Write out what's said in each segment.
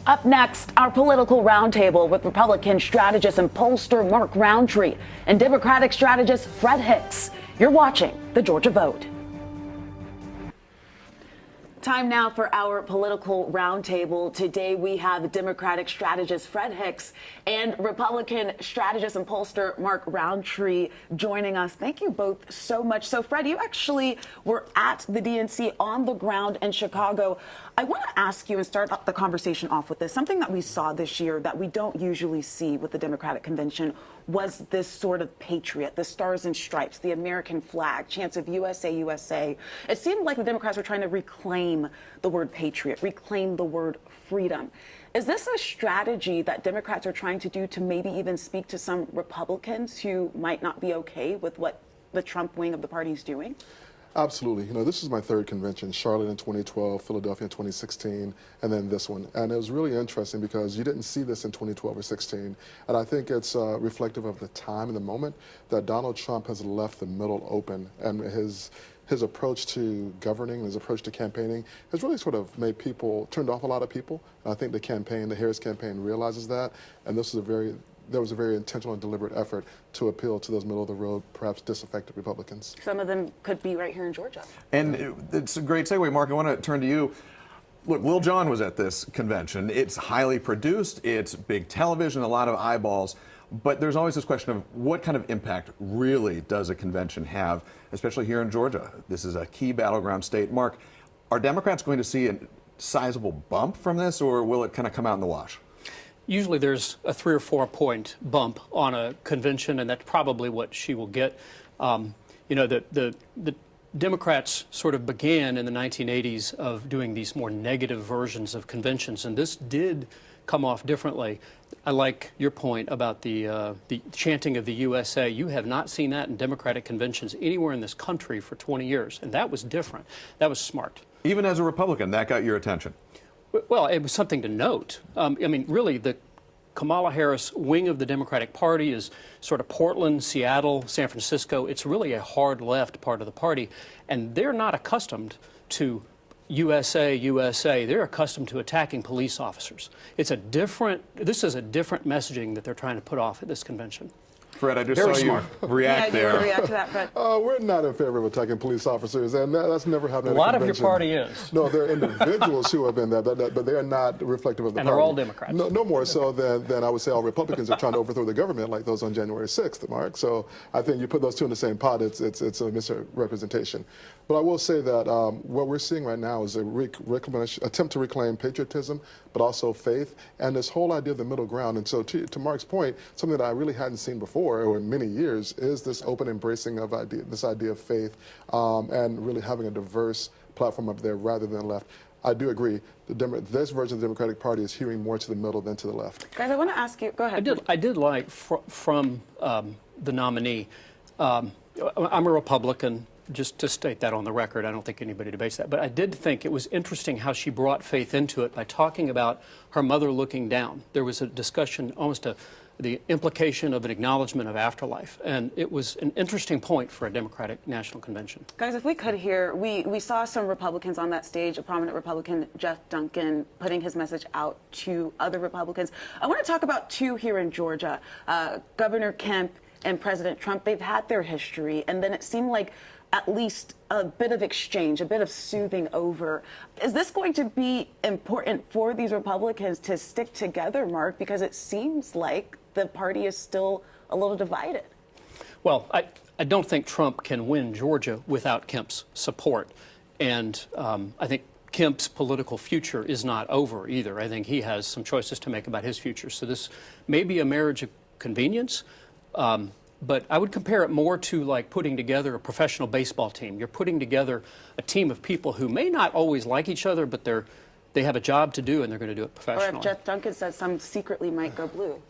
Up next, our political roundtable with Republican strategist and pollster Mark Roundtree and Democratic strategist Fred Hicks. You're watching the Georgia Vote. Time now for our political roundtable. Today we have Democratic strategist Fred Hicks and Republican strategist and pollster Mark Roundtree joining us. Thank you both so much. So, Fred, you actually were at the DNC on the ground in Chicago. I want to ask you and start the conversation off with this. Something that we saw this year that we don't usually see with the Democratic convention was this sort of patriot, the stars and stripes, the American flag, chants of USA, USA. It seemed like the Democrats were trying to reclaim the word patriot, reclaim the word freedom. Is this a strategy that Democrats are trying to do to maybe even speak to some Republicans who might not be okay with what the Trump wing of the party is doing? Absolutely. You know, this is my third convention, Charlotte in 2012, Philadelphia in 2016, and then this one. And it was really interesting because you didn't see this in 2012 or 16. And I think it's reflective of the time and the moment that Donald Trump has left the middle open, and his approach to governing, his approach to campaigning has really sort of turned off a lot of people. And I think the Harris campaign realizes that. And there was a very intentional and deliberate effort to appeal to those middle-of-the-road, perhaps disaffected Republicans. Some of them could be right here in Georgia. And it's a great segue, Mark. I want to turn to you. Look, Will John was at this convention. It's highly produced. It's big television, a lot of eyeballs. But there's always this question of what kind of impact really does a convention have, especially here in Georgia? This is a key battleground state. Mark, are Democrats going to see a sizable bump from this, or will it kind of come out in the wash? Usually there's a 3 or 4 point bump on a convention, and that's probably what she will get. You know, the Democrats sort of began in the 1980s of doing these more negative versions of conventions, and this did come off differently. I like your point about the chanting of the USA. You have not seen that in Democratic conventions anywhere in this country for 20 years, and that was different. That was smart. Even as a Republican, that got your attention. Well, it was something to note. I mean, really, the Kamala Harris wing of the Democratic Party is sort of Portland, Seattle, San Francisco. It's really a hard left part of the party, and they're not accustomed to USA, USA. They're accustomed to attacking police officers. This is a different messaging that they're trying to put off at this convention. Fred, I just saw you react there. React to that, Fred. We're not in favor of attacking police officers, and that's never happened. A lot of your party is. No, there are individuals who have been there, but they are not reflective of the party. And they're all Democrats. No more so than I would say all Republicans are trying to overthrow the government, like those on January 6th, Mark. So I think you put those two in the same pot, it's a misrepresentation. But I will say that what we're seeing right now is a attempt to reclaim patriotism, but also faith, and this whole idea of the middle ground. And so to Mark's point, something that I really hadn't seen before or in many years is this open embracing of this idea of faith and really having a diverse platform up there rather than left. I do agree. This version of the Democratic Party is hewing more to the middle than to the left. Guys, I want to ask you, go ahead. I did like from the nominee. I'm a Republican. Just to state that on the record, I don't think anybody debates that. But I did think it was interesting how she brought faith into it by talking about her mother looking down. There was a discussion, the implication of an acknowledgement of afterlife. And it was an interesting point for a Democratic National Convention. Guys, if we could hear, we saw some Republicans on that stage, a prominent Republican, Jeff Duncan, putting his message out to other Republicans. I want to talk about two here in Georgia. Governor Kemp and President Trump, they've had their history, and then it seemed like at least a bit of exchange, a bit of soothing over. Is this going to be important for these Republicans to stick together, Mark? Because it seems like the party is still a little divided. Well, I don't think Trump can win Georgia without Kemp's support. And I think Kemp's political future is not over either. I think he has some choices to make about his future. So this may be a marriage of convenience. But I would compare it more to like putting together a professional baseball team. You're putting together a team of people who may not always like each other, but they have a job to do and they're going to do it professionally. Or if Jeff Duncan says some secretly might go blue.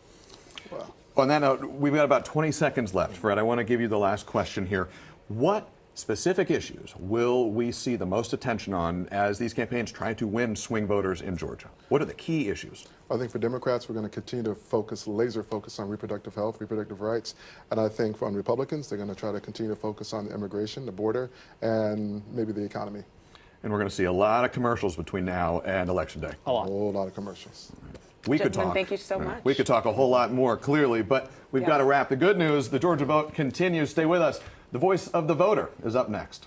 Well, on that note, we've got about 20 seconds left. Fred, I want to give you the last question here. What specific issues will we see the most attention on as these campaigns try to win swing voters in Georgia? What are the key issues? I think for Democrats, we're going to continue to laser focus on reproductive health, reproductive rights. And I think for Republicans, they're going to try to continue to focus on the immigration, the border, and maybe the economy. and we're going to see a lot of commercials between now and Election Day. A A lot. whole lot of commercials. We could Gentlemen, talk. thank you so much. We could talk a whole lot more, clearly, but we've Yeah. got to wrap. The good news, the Georgia vote continues. Stay with us. The voice of the voter is up next.